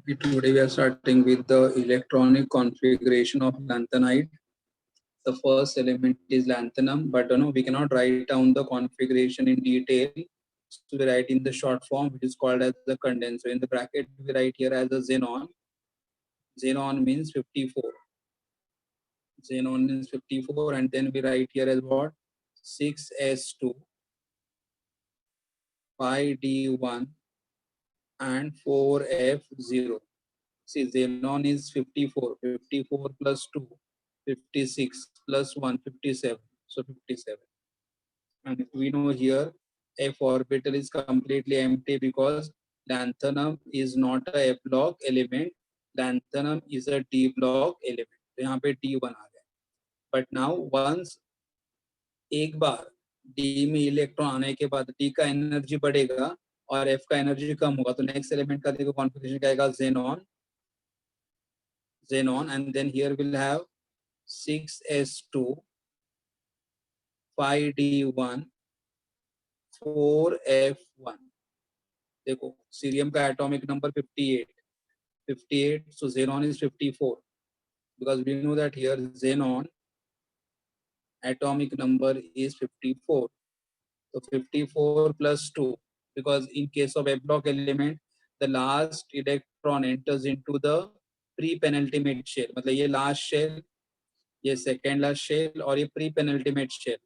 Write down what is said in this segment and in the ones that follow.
Today we are starting with the electronic configuration of lanthanide. The first element is lanthanum, but we cannot write down the configuration in detail. So we write in the short form, which is called as the condenser. In the bracket, we write here as a xenon. Xenon means 54. Xenon means 54, and then we write here as what? 6s2, 5d1, and 4f0. See, xenon is 54. 54 plus 2, 56 plus 1, 57. So 57. And we know here f orbital is completely empty because lanthanum is not a f block element. Lanthanum is a d block element. तो यहाँ पे D1 आ गया. But now once एक बार D में electron आने के बाद D का एनर्जी बढ़ेगा और F का एनर्जी कम होगा, तो नेक्स्ट एलिमेंट का देखो कॉन्फ़िगरेशन क्या आएगा? xenon, and then here we'll have 6s2, 5d1, 4f1. देखो सीरियम का atomic number 58, so xenon is 54 because we know that here xenon atomic number is 54. So 54 plus 2, because in case of a block element the last electron enters into the pre-penultimate shell. मतलब ये last shell, ये second last shell और ये pre-penultimate shell,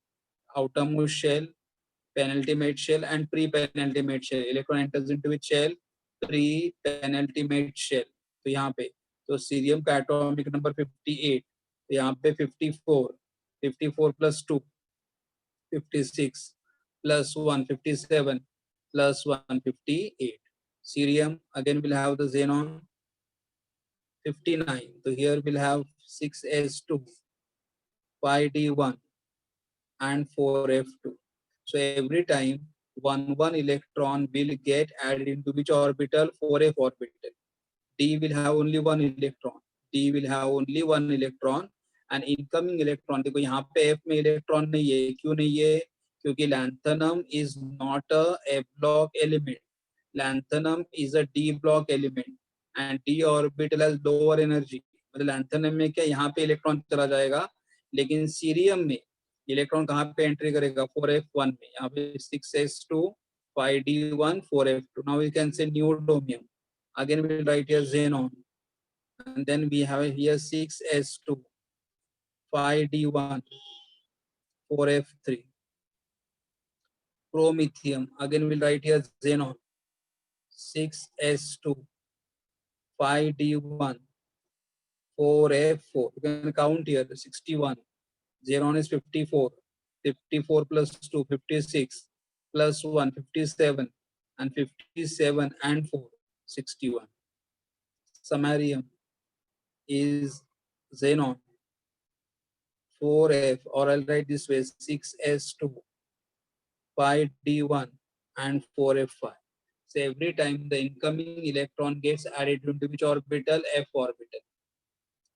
outermost shell, penultimate shell and pre-penultimate shell. Electron enters into which shell? Pre-penultimate shell. तो यहाँ पे तो cerium का एटॉमिक नंबर 58, तो यहाँ पे 54 plus 2, 56 plus 1, 57 plus 1, 58. Cerium again will have the xenon 59. So here we'll have 6s2, 5d1 and 4f2. So every time one electron will get added into which orbital? 4f orbital. D will have only one electron. D will have only one electron. And incoming electron, देखो यहाँ पे F में electron नहीं है. क्यों नहीं है? क्योंकि lanthanum is not a F block element. Lanthanum is a D block element. And D orbital has lower energy. मतलब lanthanum में क्या यहाँ पे electron चला जाएगा, लेकिन सीरियम में इलेक्ट्रॉन कहाँ पे एंट्री करेगा? 4f1 में. यहाँ पे 6s2, 5d1, 4f2. Now we can say neodymium. Again we'll write here xenon, and then we have here 6s2, 5d1, 4f3. Promethium, again we'll write here xenon, 6s2, 5d1, 4f4. You can count here 61. Xenon is 54. 54 plus 2, 56 plus 1, 57, and 57 and 4, 61. Samarium is xenon, 4f, or I'll write this way, 6s2, 5d1 and 4f5. So every time the incoming electron gets added into which orbital? F orbital.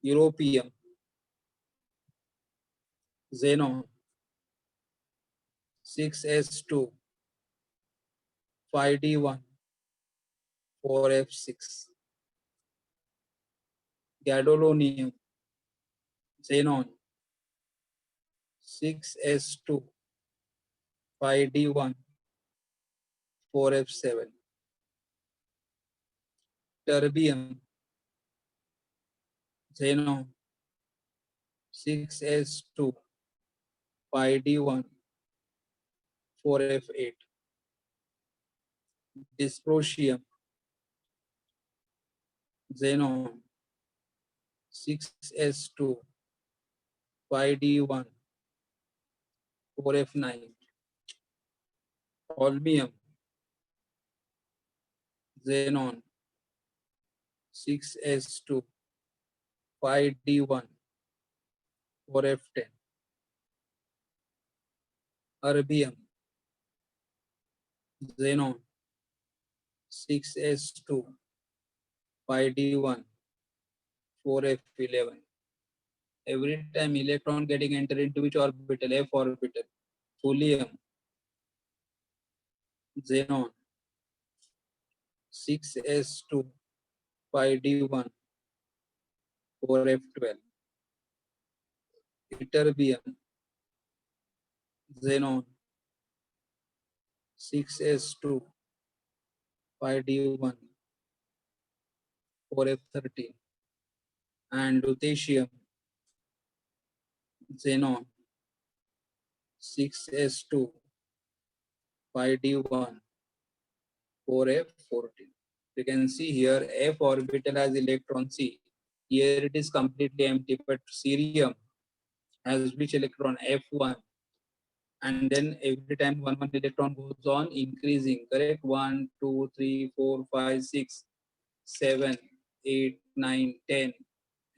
Europium, xenon, 6s2, 5d1, 4f6. Gadolinium, xenon, 6s2, 5d1, 4f7. Terbium, xenon, 6s2, 5d1, 4f8. Dysprosium, xenon, 6s2, 5d1, 4f9. Holmium, xenon, 6s2, 5d1, 4f10. Erbium, xenon, 6s2, 5d1, 4f11. Every time electron getting entered into which orbital? F orbital. Thulium, xenon, 6s2, 5d1, 4f12, ytterbium, xenon, 6s2, 5d1, 4f13, and lutetium, xenon, 6s2, 5d1, 4f14. You can see here f orbital has electron C. Here it is completely empty, but cerium has which electron? F1. And then every time one electron goes on increasing, correct? 1, 2, 3, 4, 5, 6, 7, 8, 9, 10,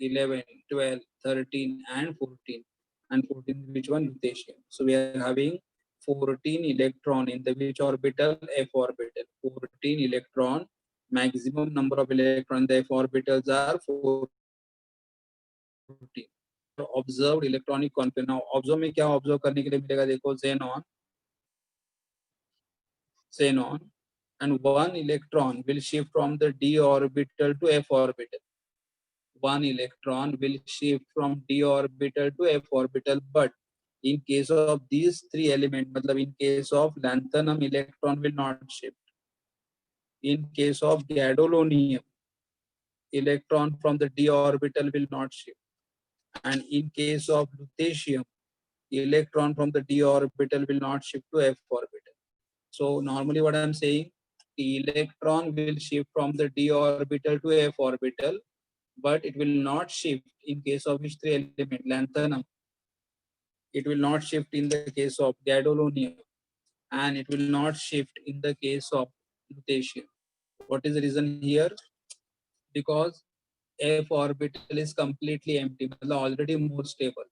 11, 12, 13, and 14. And 14 which one? Lutetium. So we are having 14 electron in the which orbital? F orbital. 14 electron. Maximum number of electron in the F orbitals are 14. Observed electronic configuration. Now observe में क्या observe करने के लिए मिलेगा? देखो xenon, and one electron will shift from the d orbital to f orbital. One electron will shift from d orbital to f orbital, but in case of these three elements, matlab in case of lanthanum, electron will not shift. In case of gadolinium, electron from the d orbital will not shift. And in case of lutetium, electron from the d orbital will not shift to f orbital. So normally what I'm saying, the electron will shift from the d orbital to f orbital, but it will not shift in case of which three element? Lanthanum. It will not shift in the case of gadolinium, and it will not shift in the case of lutetium. What is the reason here? Because f orbital is completely empty, already more stable.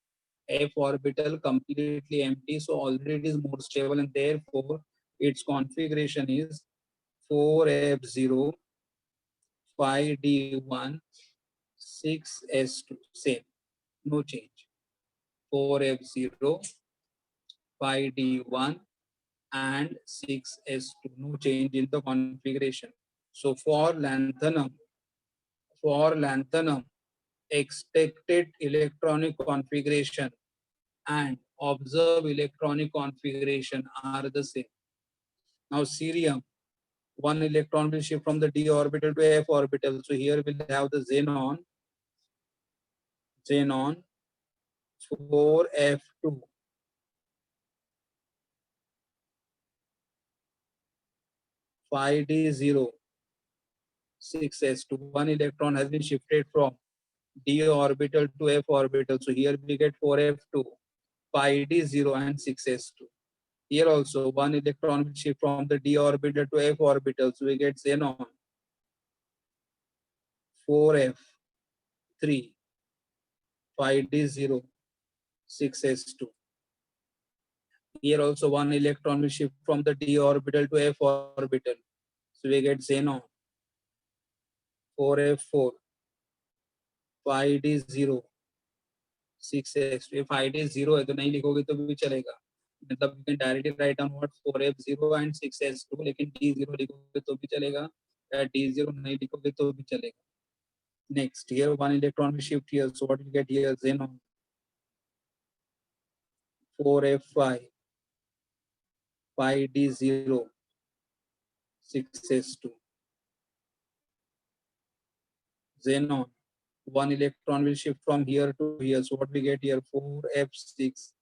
F orbital completely empty, so already it is more stable, and therefore its configuration is 4f0, 5d1, 6s2, same, no change. 4f0, 5d1, and 6s2, no change in the configuration. So for lanthanum, expected electronic configuration and observed electronic configuration are the same. Now cerium, one electron will shift from the d orbital to f orbital. So here we'll have the xenon 4f2, 5d0, 6s2. One electron has been shifted from d orbital to f orbital. So here we get 4f2, 5d0, and 6s2. Here also one electron will shift from the d orbital to f orbital. So we get xenon 4f3, 5d0, 6s2. Here also one electron will shift from the d orbital to f orbital. So we get xenon 4f4, 5d0, 6s2. If 5d0 है तो नहीं लिखोगे तो भी चलेगा. मतलब you can directly write down what 4f0 and 6s2, लेकिन d0 लिखोगे तो भी चलेगा, या d0 नहीं लिखोगे तो भी चलेगा. Next, here one electron will shift here. So what you get here? Xenon 4f5, 5d0, 6s2. Xenon, one electron will shift from here to here. So what we get here? 4f6,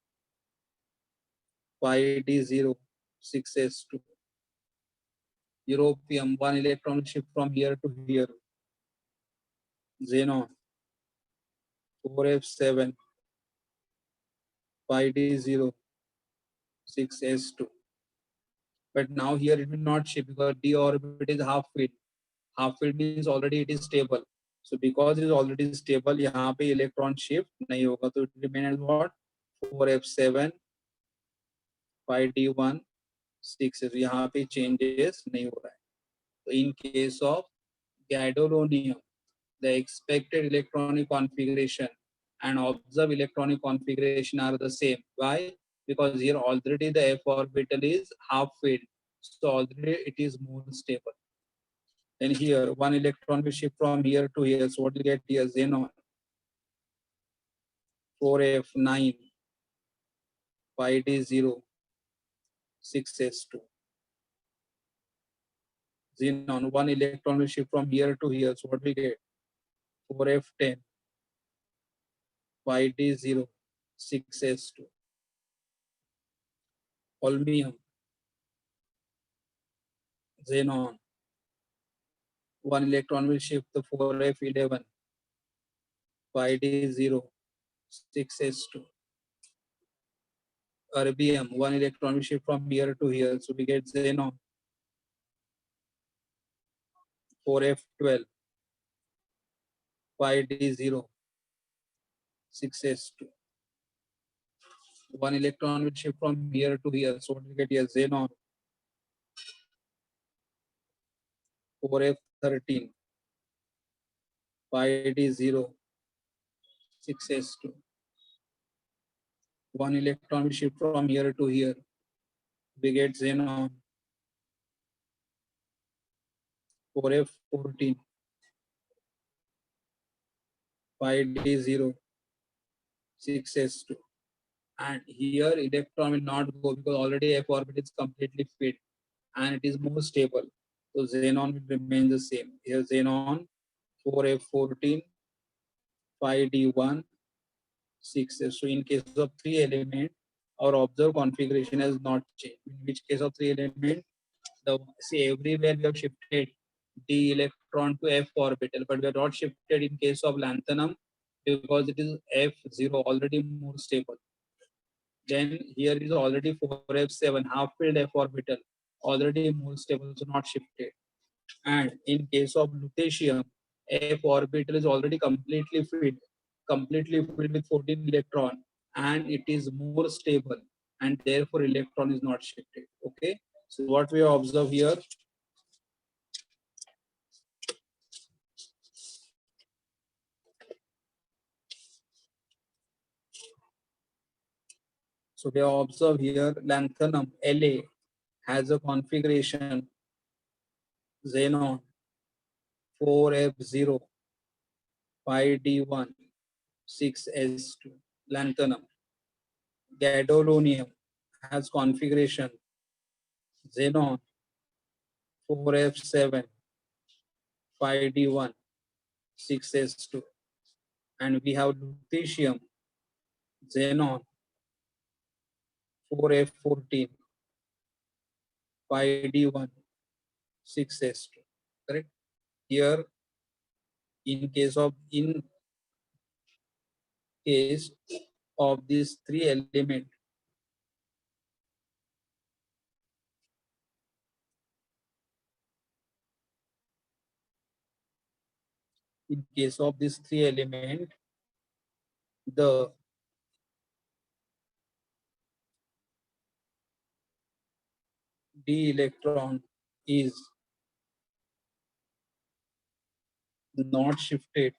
5d0, 6s2. Europium, one electron will shift from here to here. Xenon 4f7, 5d0, 6s2. But now here it will not shift because d orbit is half filled. Half filled means already it is stable. So because it is already stable, यहाँ पे electron shift नहीं होगा, तो it remain as what? 4f7, 5d1, 6. यहाँ पे changes नहीं हो रहा है. So in case of gadolinium, the expected electronic configuration and observed electronic configuration are the same. Why? Because here already the f orbital is half filled, so already it is more stable. And here, one electron will shift from here to here. So what do you get here? Xenon. 4f9, 5d0, 6s2. Xenon, one electron will shift from here to here. So what we get? 4f10, 5d0, 6s2. Holmium, xenon, one electron will shift to 4f11, 5d0, 6s2. Erbium, one electron will shift from here to here. So we get xenon, 4f12, 5d0, 6s2. One electron will shift from here to here. So what we get here? Xenon, 4f13, 5d0, 6s2. One electron will shift from here to here. We get xenon, 4f14, 5d0, 6s2. And here electron will not go because already f orbit is completely filled and it is more stable. So xenon will remain the same. Here xenon, 4f14, 5d1, 6s. So in case of three element, our observed configuration has not changed. In which case of three element, the see everywhere we have shifted d electron to f orbital, but we are not shifted in case of lanthanum because it is f0 already more stable. Then here is already 4f7 half filled f orbital, already more stable, so not shifted. And in case of lutetium, f orbital is already completely filled with 14 electron, and it is more stable, and therefore electron is not shifted. Okay, so what we observe here, so we observe here lanthanum La has a configuration xenon 4f0, 5d1, 6s2. Lanthanum, gadolinium has configuration xenon 4f7, 5d1, 6s2. And we have lutetium xenon 4f14, 5d1, 6s2. Correct. Here in case of these three elements, in case of these three elements, the d electron is not shifted.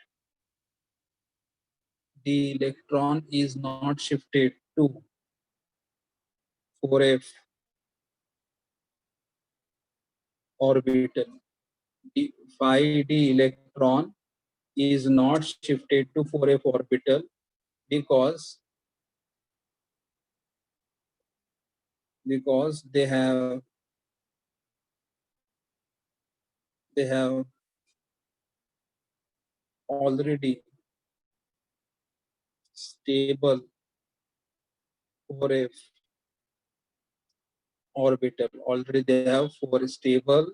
The electron is not shifted to 4f orbital. The 5d electron is not shifted to 4f orbital because they have already stable 4f orbital. Already they have four stable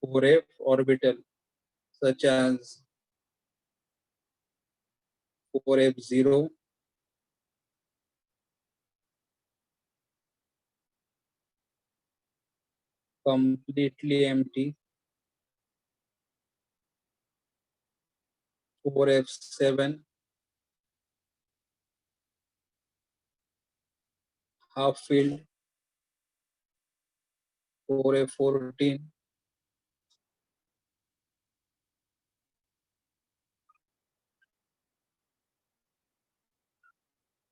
4f orbital such as 4f0, completely empty, 4f7, half filled, 4f14,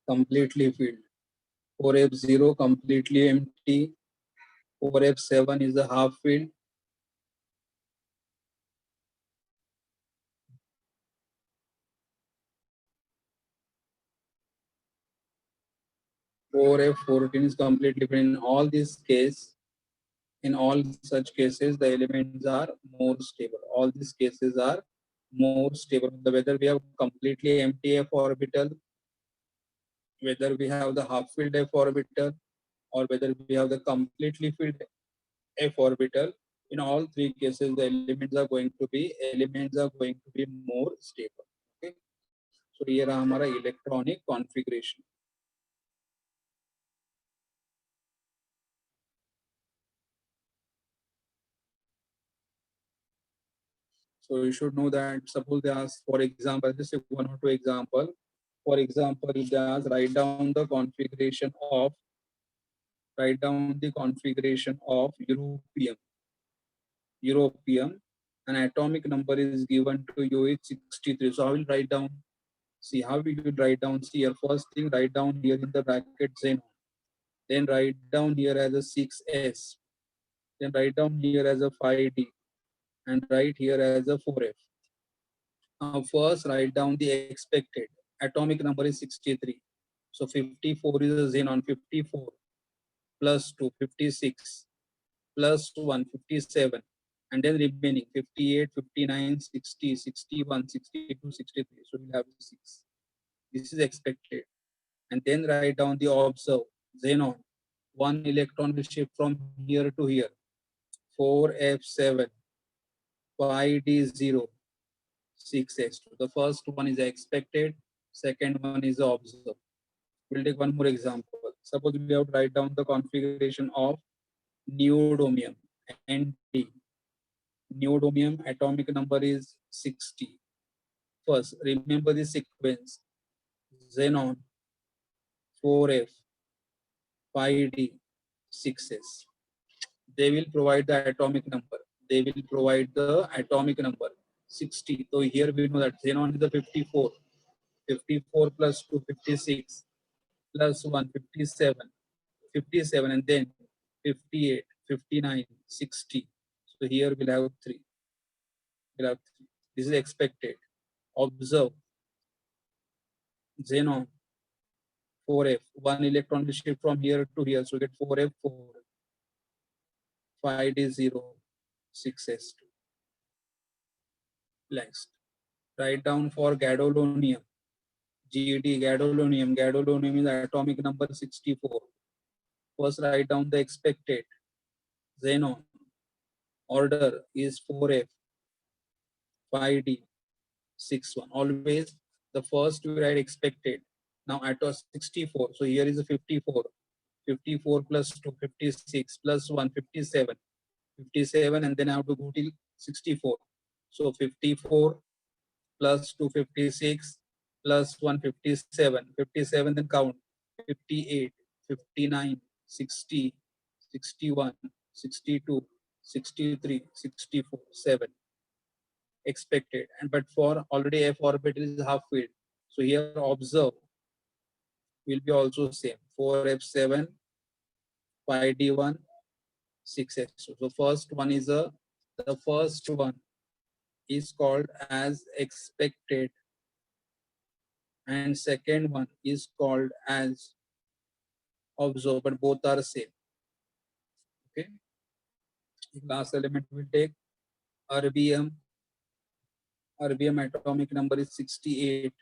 completely filled, 4f0 completely empty, 4f7 is a half filled, 4F14 is completely different. In all these case, in all such cases, the elements are more stable. All these cases are more stable. Whether we have completely empty F orbital, whether we have the half filled F orbital, or whether we have the completely filled F orbital, in all three cases, the elements are going to be more stable. Okay. So here हमारा electronic configuration. So you should know that suppose they ask, for example, just one or two example. For example, if they ask write down the configuration of europium, an atomic number is given to you is 63. So I will write down. See how we will write down. See here, first thing, write down here in the bracket xenon. Then write down here as a 6s. Then write down here as a 5d, and write here as a 4f. Now first write down the expected. Atomic number is 63. So 54 is a xenon. 54 plus 2, 56 plus 1, 57. And then remaining 58, 59, 60, 61, 62, 63. So we'll have 6. This is expected. And then write down the observe. Xenon. One electron will shift from here to here. 4f7, 5d0, 6s2. The first one is expected, second one is observed. We'll take one more example. Suppose we have to write down the configuration of neodymium, ND. Neodymium atomic number is 60. First, remember the sequence. Xenon, 4f, 5d, 6s. They will provide the atomic number. They will provide the atomic number 60. So here we know that xenon is the 54. 54 plus 2, 56 plus 1, 57. 57 and then 58, 59, 60. So here we'll have 3. We'll have 3. This is expected. Observe. Xenon 4f. One electron will shift from here to here. So we get 4f4. 5d0. 6s2. Next. Write down for gadolinium. GD, gadolinium. Gadolinium is atomic number 64. First write down the expected. Xenon. Order is 4f. 5d. 61. Always the first we write expected. Now at 64. So here is a 54. 54 plus 2, 56 plus 1, 57. 57 and then I have to go till 64. So 54 plus 2, 56 plus 1, 57. 57 then count. 58, 59, 60, 61, 62, 63, 64, 7. Expected. And but for already F orbital is half filled. So here observe will be also same. 4f7, 5d1, 6s. So first one is the first one is called as expected, and second one is called as observed, but both are same. Okay. Last element we take erbium. Erbium atomic number is 68.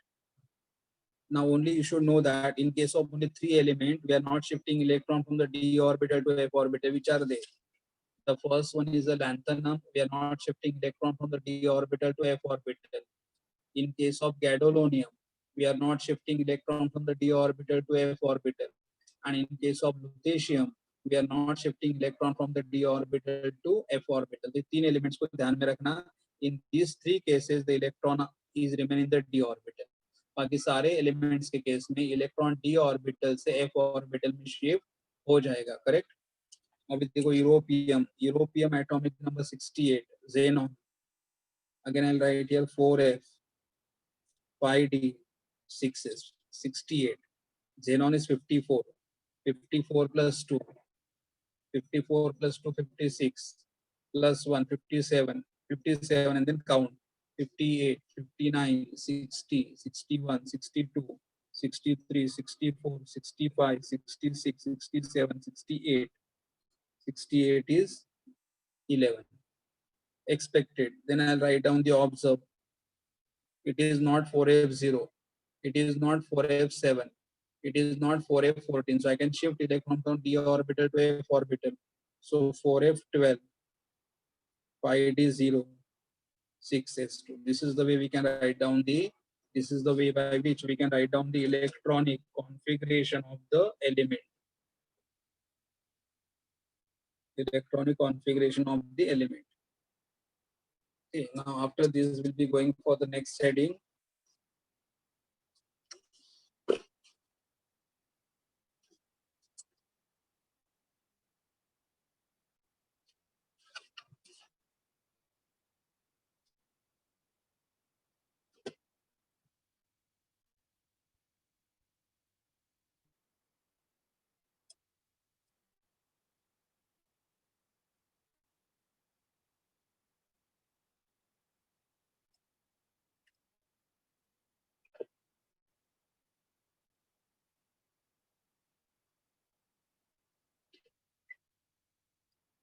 Now only you should know that in case of only 3 elements, we are not shifting electron from the d orbital to f orbital. Which are they? The first one is the lanthanum. We are not shifting electron from the d orbital to f orbital. In case of gadolinium, we are not shifting electron from the d orbital to f orbital. And in case of lutetium, we are not shifting electron from the d orbital to f orbital. The 3 elements को ध्यान में रखना. In these 3 cases, the electron is remaining in the d orbital. बाकी सारे elements के case में electron D orbital से F orbital में शिफ्ट हो जाएगा. करेक्ट. अभी देखो europium atomic number 68. xenon, again I'll write here 4f, 5d, 6s. 68. Xenon is 54. 54 plus 2, 54 plus 2, 56 plus 1, 57. 57 and then count. 58, 59, 60, 61, 62, 63, 64, 65, 66, 67, 68. 68 is 11. Expected. Then I'll write down the observed. It is not 4F0. It is not 4F7. It is not 4F14. So I can shift electron from d orbital to f orbital. So 4F12, 5d0, 6s2. This is the way we can write down the. This is the way by which we can write down the electronic configuration of the element. Electronic configuration of the element. Okay, now after this, we'll be going for the next heading.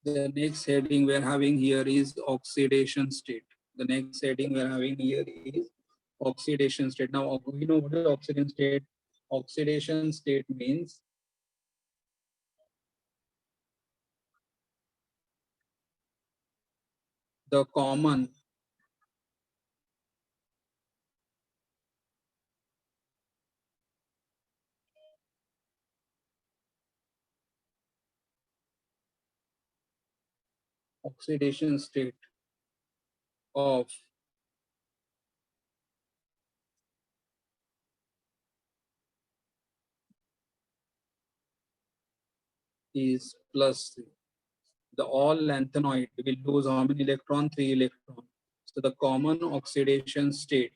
The next heading we're having here is oxidation state. The next heading we're having here is oxidation state. Now, we know what is oxidation state. Oxidation state means the common oxidation state of is +3. The all lanthanoid will lose how many electron? 3 electron. So the common oxidation state,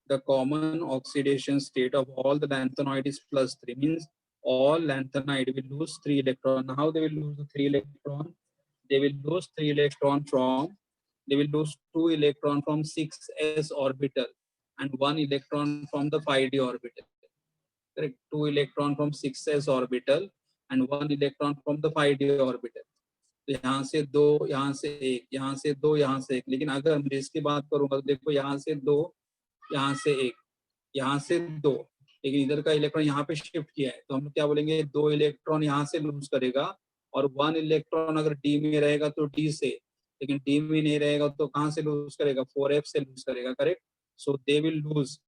the common oxidation state of all the lanthanoid is +3, means all lanthanide will lose 3 electron. How they will lose the 3 electron? They will lose 3 electron from, they will lose 2 electron from 6s orbital and 1 electron from the 5d orbital. Correct? 2 electron from 6s orbital and 1 electron from the 5d orbital. तो यहाँ से दो, यहाँ से एक, यहाँ से दो, यहाँ से एक. लेकिन अगर मैं इसकी बात करूंगा तो देखो यहाँ से दो, यहाँ से एक, यहाँ से दो, लेकिन इधर का इलेक्ट्रॉन यहाँ पे शिफ्ट किया है, तो हम क्या बोलेंगे? 2 इलेक्ट्रॉन यहाँ से लूज करेगा और 1 इलेक्ट्रॉन अगर डी में रहेगा तो डी से, लेकिन डी में नहीं रहेगा तो कहाँ से लूज करेगा? 4f से लूज करेगा. Correct? So they will lose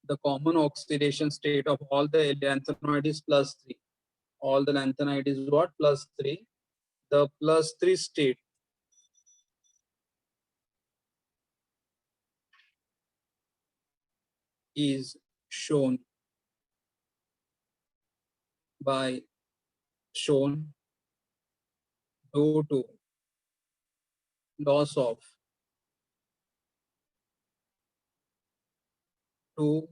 the common oxidation state of all the lanthanoid is +3. All the lanthanoid is what? +3. The +3 state is shown due to loss of 2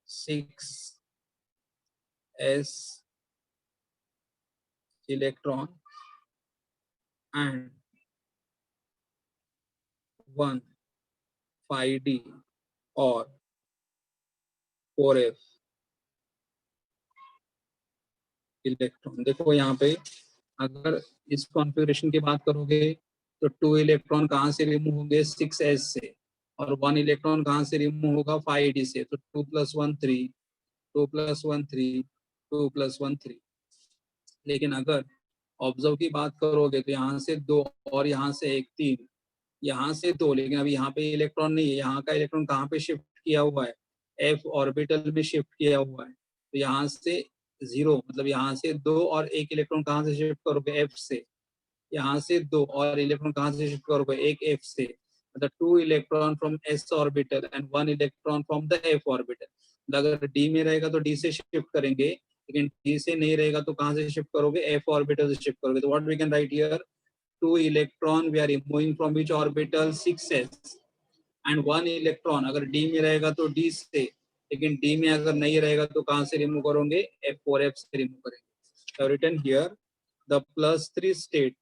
6s electron and 1 5d or 4f electron. देखो यहाँ पे अगर इस configuration की बात करोगे तो 2 electron कहाँ से रिमूव होंगे? 6s से, और 1 इलेक्ट्रॉन कहाँ से रिमूव होगा? 5d से. तो 2 + 1 3, 2 + 1 3, 2 + 1 3. लेकिन अगर ऑब्जर्व की बात करोगे तो यहाँ से 2 और यहाँ से 1 3, यहाँ से 2, लेकिन अभी यहाँ पे इलेक्ट्रॉन नहीं है. यहाँ का इलेक्ट्रॉन कहाँ पे शिफ्ट किया हुआ है? f ऑर्बिटल में शिफ्ट किया हुआ है. तो यहाँ से 0, मतलब यहाँ से 2 और 1 इलेक्ट्रॉन कहाँ से शिफ्ट करोगे? f से. यहाँ से 2 और इलेक्ट्रॉन कहाँ से शिफ्ट करोगे? एक f से. मतलब 2 electron from s orbital and 1 electron from the f orbital. अगर d में रहेगा तो d से शिफ्ट करेंगे, लेकिन d से नहीं रहेगा तो कहाँ से शिफ्ट करोगे? f ऑर्बिटल से शिफ्ट करोगे. तो what we can write here? 2 electron we are removing from which orbital? 6s. And 1 electron अगर d में रहेगा तो d से, लेकिन d में अगर नहीं रहेगा तो कहाँ से रिमूव करोगे? f4f से रिमूव करेंगे. Written here the +3 state,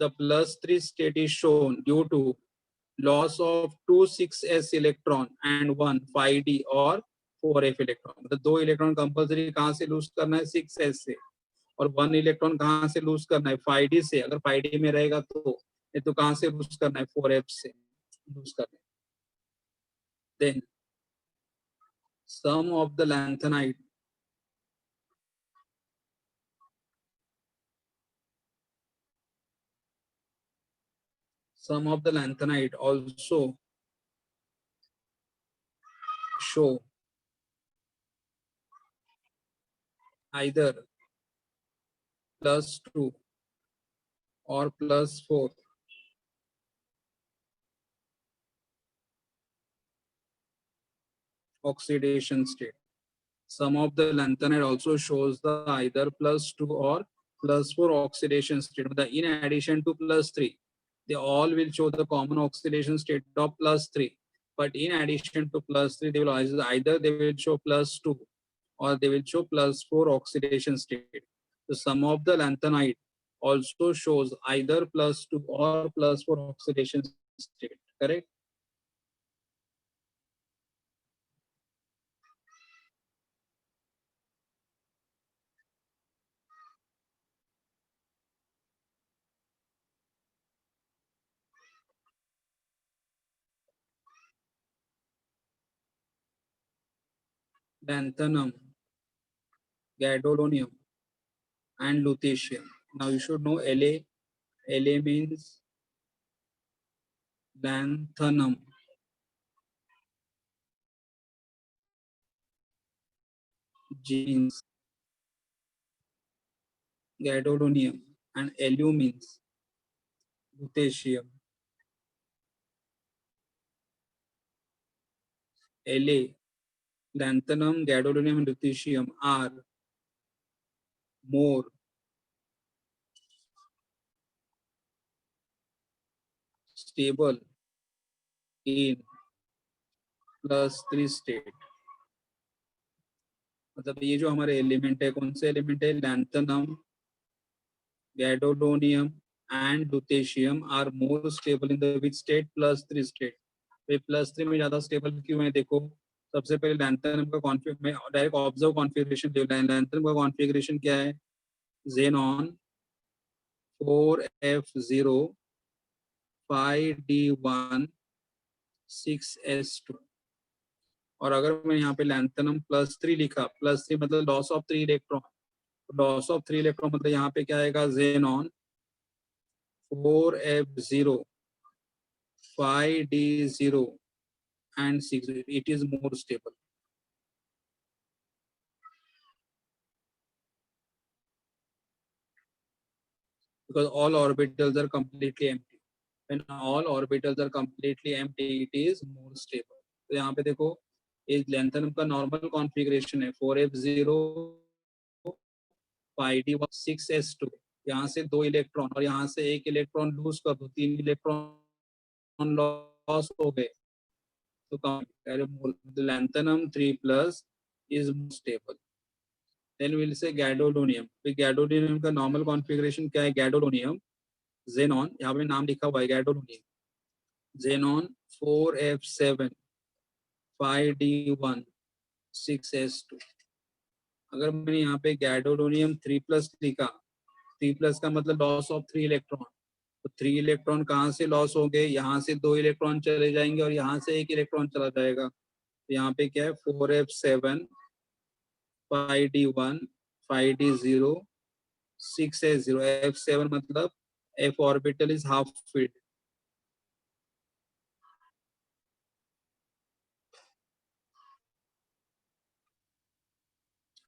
the +3 state is shown due to loss of two 6s electron and one 5d और 4f इलेक्ट्रॉन, मतलब दो इलेक्ट्रॉन कंपल्सरी कहाँ से लूज करना है 6s से, और वन इलेक्ट्रॉन कहाँ से लूज करना है 5d से, अगर 5d में रहेगा तो, ये तो कहाँ से लूज करना है 4f से लूज करना है. Then sum of the lanthanide also show either +2 or +4 oxidation state. Some of the lanthanide also shows the either +2 or +4 oxidation state. In addition to +3, they all will show the common oxidation state of +3. But in addition to +3, they will either they will show +2 or they will show +4 oxidation state. The sum of the lanthanide also shows either +2 or +4 oxidation state. Correct? Lanthanum, gadolinium, and lutetium. Now you should know La. La means lanthanum. G means gadolinium, and Lu means lutetium. La, lanthanum, gadolinium, and lutetium are more stable in +3 state. मतलब ये जो हमारे element है, कौन से element है, lanthanum, gadolinium and lutetium are more stable in the which state, +3 state. वे +3 में ज्यादा स्टेबल क्यों है, देखो सबसे पहले लैंथनम का कॉन्फ़िग में डायरेक्ट ऑब्जर्व कॉन्फ़िगरेशन ले, लैंथनम का कॉन्फ़िगरेशन क्या है, xenon 4f0 5d1 6s2. और अगर मैं यहाँ पे लैंथनम +3 लिखा, +3 मतलब loss of 3 electron, loss of 3 electron मतलब यहाँ पे क्या आएगा, xenon 4f0 5d0 and 6, it is more stable. Because all orbitals are completely empty. When all orbitals are completely empty, it is more stable. तो यहाँ पे देखो, इस लैंथनम का नॉर्मल कॉन्फ़िगरेशन है 4f0 5d1 6s2. यहाँ से दो इलेक्ट्रॉन और यहाँ से एक इलेक्ट्रॉन लूज कर दो, 3 इलेक्ट्रॉन लॉस हो गए, तो lanthanum 3+ is more stable. Then we'll say gadolinium. तो gadolinium का नॉर्मल कॉन्फ़िगरेशन क्या है, gadolinium xenon, यहाँ पे नाम लिखा हुआ है gadolinium, xenon 4f7 5d1 6s2. अगर मैंने यहाँ पे gadolinium 3+ लिखा, 3+ का मतलब लॉस ऑफ 3 इलेक्ट्रॉन, तो 3 इलेक्ट्रॉन कहाँ से लॉस हो गए, यहाँ से 2 इलेक्ट्रॉन चले जाएंगे और यहाँ से 1 इलेक्ट्रॉन चला जाएगा. तो यहाँ पे क्या है, 4f7 5d1 5d0 6s0. f7 मतलब f orbital is half filled.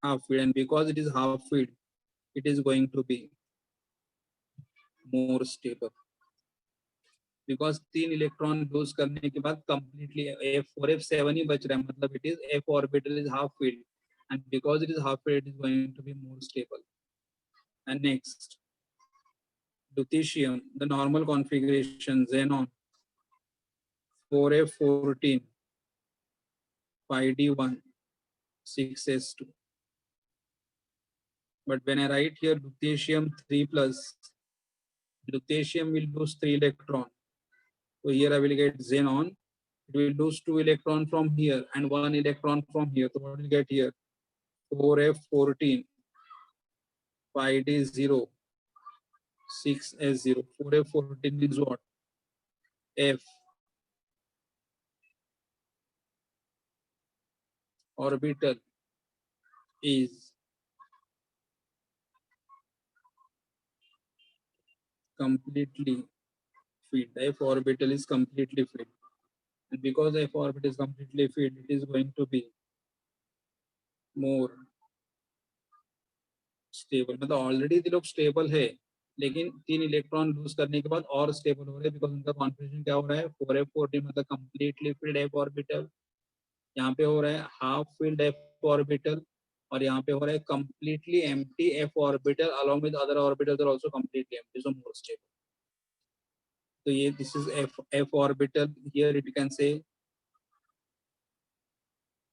Half filled, and because it is half filled, it is going to be more stable. Because 3 electron lose करने के बाद completely f4f7 ही बच रहा है, मतलब it is f orbital is half filled, and because it is half filled, it is going to be more stable. And next, lutetium, the normal configuration, xenon 4f14 5d1 6s2. But when I write here lutetium 3+, lutetium will lose 3 electron So here I will get xenon. It will lose 2 electrons from here and 1 electron from here. So what will get here? 4f14, 5d0, 6s0. 4f14 means what? F orbital is completely filled. F orbital is completely filled. And because F orbit is completely filled, it is going to be more stable. मतलब already ये लोग stable है, लेकिन 3 electron lose करने के बाद और stable हो रहे हैं, बिकॉज उनका कॉन्फिगरेशन क्या हो रहा है? 4f14 मतलब कंप्लीटली फिल्ड एफ ऑर्बिटल, यहाँ पे हो रहा है हाफ फिल्ड एफ ऑर्बिटल, और यहाँ पे हो रहा है completely empty F orbital along with other orbitals are also completely empty, so more stable. तो ये this is f orbital. Here it can say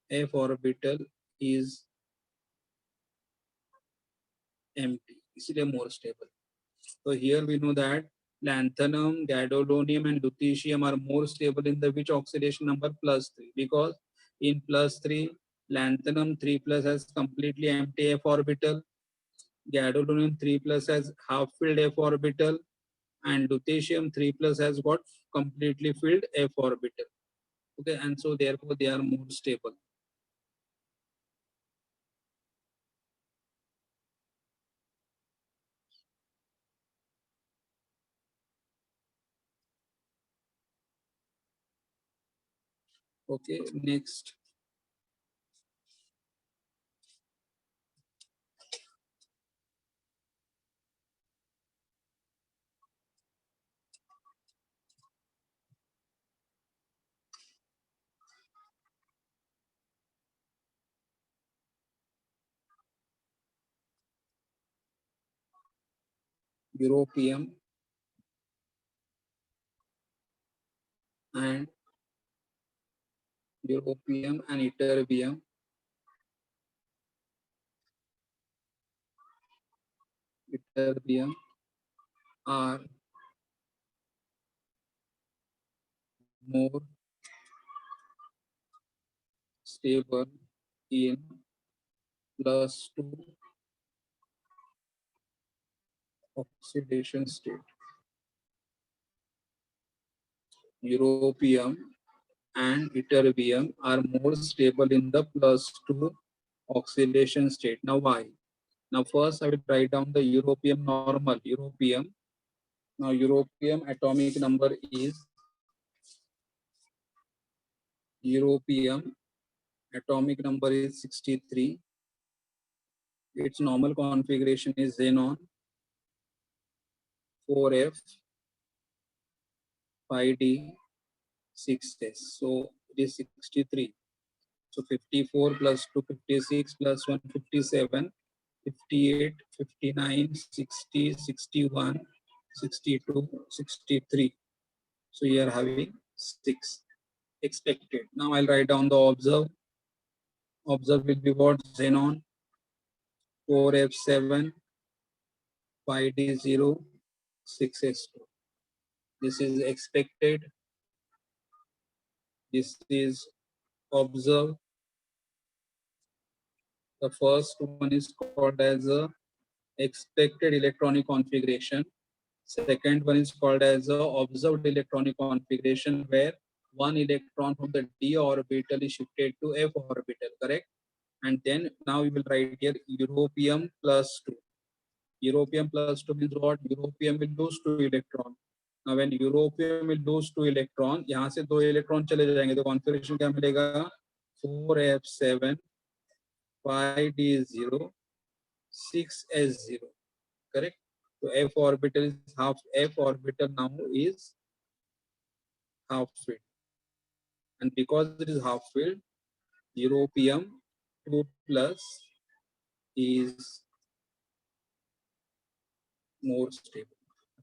f orbital is empty, इसलिए more stable. So here we know that lanthanum, gadolinium and lutetium are more stable in the which oxidation number? +3, because in +3 lanthanum 3 plus has completely empty f orbital, gadolinium 3 plus has half filled f orbital, and lutetium 3 plus has got completely filled f orbital. Okay, and so therefore they are more stable. Okay, next. Europium and Europium and Ytterbium are more stable in +2 oxidation state. Europium and Ytterbium are more stable in the +2 oxidation state. Now why? Now first I will write down the Europium normal. Europium. Now Europium atomic number is Europium atomic number is 63. Its normal configuration is xenon 4f 5d 6s. So it is 63. So 54 plus 2, 56 plus 1, 57, 58, 59, 60, 61, 62, 63. So you are having 6 expected. Now I'll write down the observe. Observe will be what? Xenon 4f7, 5d0, 6s2. This is expected. This is observed. The first one is called as a expected electronic configuration. Second one is called as a observed electronic configuration, where 1 electron from the d orbital is shifted to f orbital, correct? And then now we will write here europium +2. Europium +2 means what? Europium will lose 2 electron. Now when europium will lose 2 electron, यहाँ से 2 electron चले जाएंगे, तो configuration क्या मिलेगा? 4f7, 5d0, 6s0, correct? So f orbital is half. F orbital now is half filled, and because it is half filled, europium 2 plus is more stable.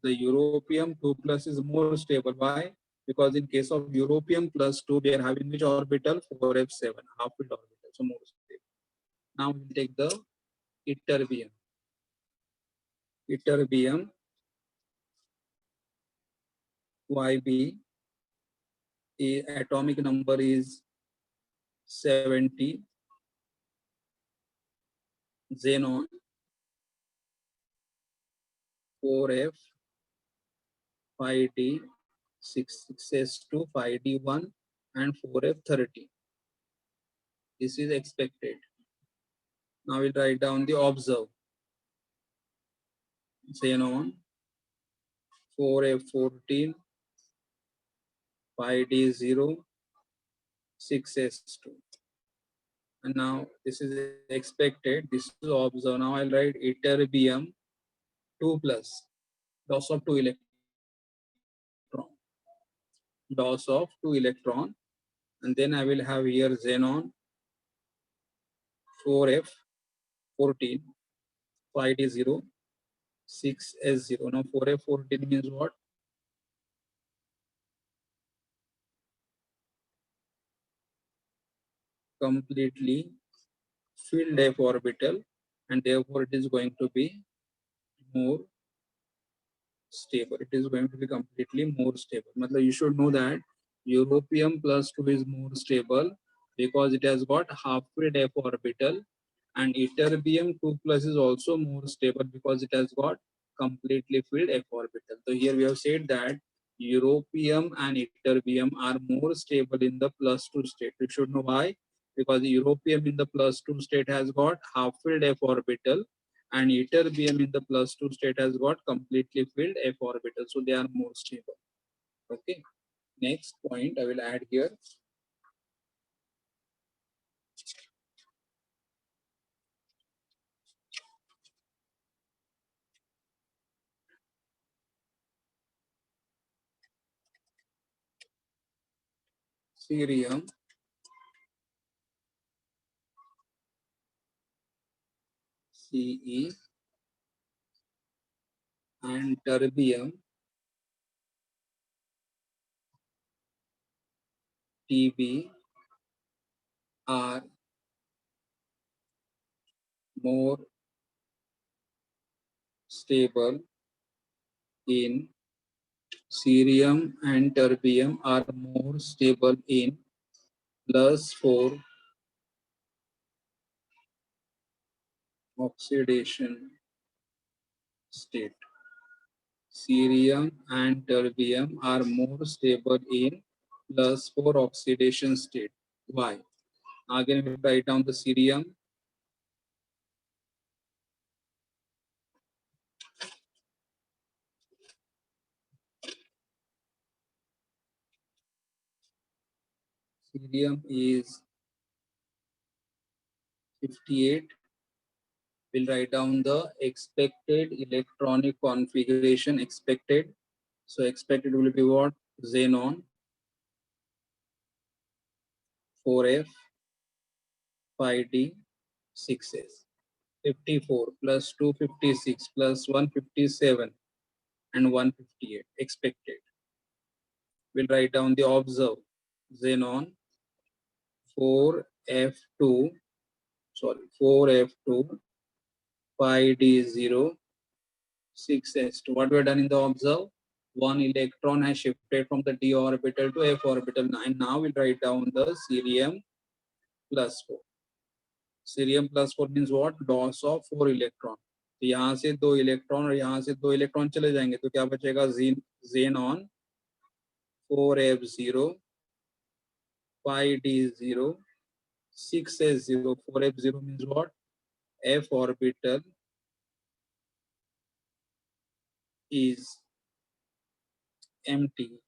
The europium 2 plus is more stable. Why? Because in case of europium +2, we are having which orbital? 4f7, half filled orbital, so more stable. Now we will take the ytterbium. Ytterbium YB atomic number is 70. Xenon 4F 5D 6S2 5D1 and 4F30. This is expected. Now we'll write down the observe. Xenon 4F14 5D0 6S2. And now this is expected. This is observed. Now I'll write ytterbium 2 plus loss of 2 electron. Loss of 2 electron. And then I will have here xenon 4F14 5D0 6S0. Now 4F14 means what? Completely filled f orbital, and therefore it is going to be more stable. It is going to be completely more stable. Matlab, you should know that europium plus 2 is more stable because it has got half-filled f orbital, and ytterbium 2 plus is also more stable because it has got completely filled f orbital. So here we have said that europium and ytterbium are more stable in the plus 2 state. You should know why, because europium in the plus 2 state has got half-filled f orbital, and ytterbium in the plus 2 state has got completely filled f orbital, so they are more stable. Okay, next point I will add here. Cerium Ce and terbium Tb are more stable in cerium and terbium are more stable in +4 oxidation state. Cerium and terbium are more stable in +4 oxidation state. Why? Again, we write down the cerium. Cerium is 58. We'll write down the expected electronic configuration expected. So expected will be what? Xenon 4F 5D 6S. 54 plus 256 plus 157 and 158 expected. We'll write down the observe. Xenon 4F2 4F2 5D0 6S2. What we have done in the observe? One electron has shifted from the d orbital to f orbital, and now we'll write down the cerium plus 4. Cerium plus 4 means what? Loss of 4 electron. तो यहाँ से 2 electron और यहाँ से 2 electron चले जाएंगे, तो क्या बचेगा? xenon 4f0 5d0 6s0. 4f0 means what? F orbital is empty,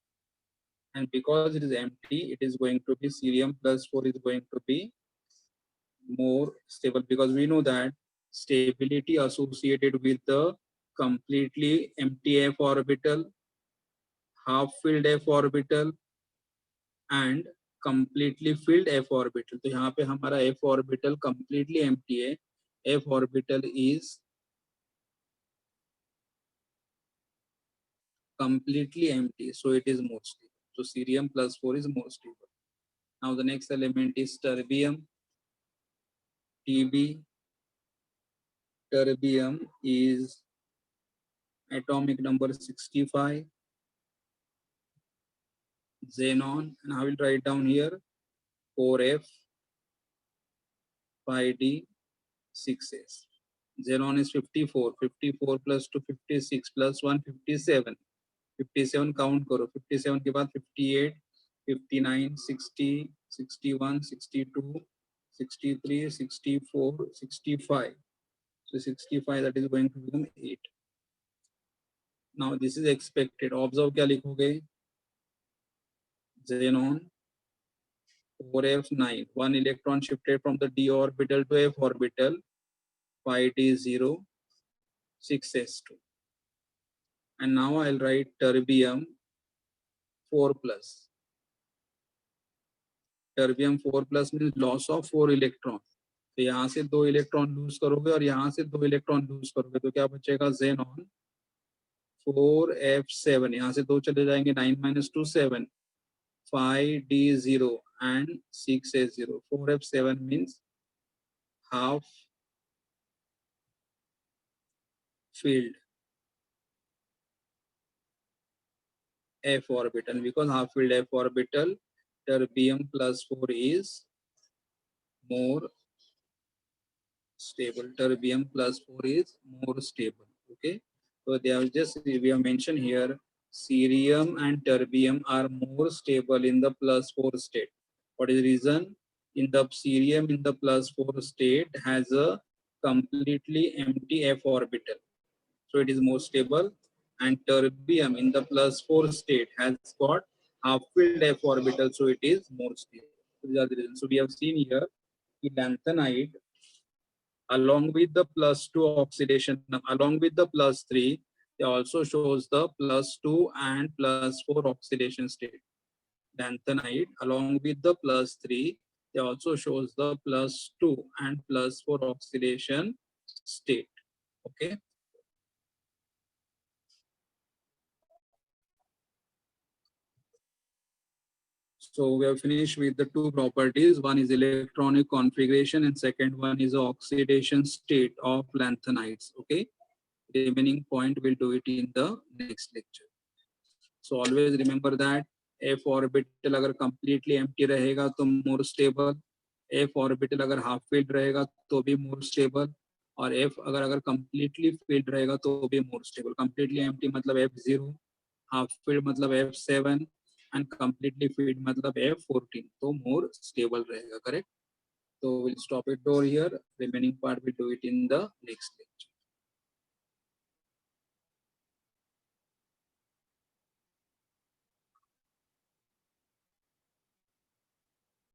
and because it is empty, it is going to be cerium plus 4 is going to be more stable, because we know that stability associated with the completely empty f orbital, half filled f orbital and completely filled f orbital. तो यहाँ पे हमारा f orbital completely empty है. F orbital is completely empty, so it is more stable. So cerium plus 4 is more stable. Now the next element is terbium. Tb. Terbium is atomic number 65. xenon, and I will write down here 4f 5d 6s. Xenon is 54. 54 plus 2 56 plus 1 57. 57 count करो, 57 के बाद 58, 59, 60, 61, 62, 63, 64, 65. So 65 that is going to become 8. Now this is expected. Observe क्या लिखोगे? Xenon 4f9, one electron shifted from the d orbital to f orbital, 5d0, 6s2. And now I'll write terbium 4 plus. Terbium 4 plus means loss of 4 electron. तो यहाँ से 2 electron lose करोगे और यहाँ से 2 electron lose करोगे तो क्या बचेगा? xenon 4f7, यहाँ से 2 चले जाएंगे, 9 minus 2 7, 5d0 and 6s0. 4f7 means half filled f orbital. Because half filled f orbital, terbium plus 4 is more stable. Terbium plus 4 is more stable. Okay, so they have just, we have mentioned here, cerium and terbium are more stable in the plus 4 state. What is the reason? In the cerium in the plus 4 state has a completely empty f orbital, so it is more stable, and terbium in the plus 4 state has got half filled f orbital, so it is more stable. So these are the reasons. So we have seen here lanthanide, along with the plus 2 oxidation, along with the plus 3, it also shows the plus 2 and plus 4 oxidation state. Lanthanide, along with the plus 3, it also shows the plus 2 and plus 4 oxidation state. Okay. So we have finished with the two properties. One is electronic configuration and second one is oxidation state of lanthanides. Okay. The remaining point we'll do it in the next lecture. So always remember that f orbital अगर completely empty रहेगा तो more stable, f orbital अगर half filled रहेगा तो भी more stable, और f अगर completely filled रहेगा तो भी more stable. Completely empty मतलब f0, half filled मतलब f7 and completely filled मतलब f14, तो more stable रहेगा. Correct? So we'll stop it over here. Remaining part we'll do it in the next lecture.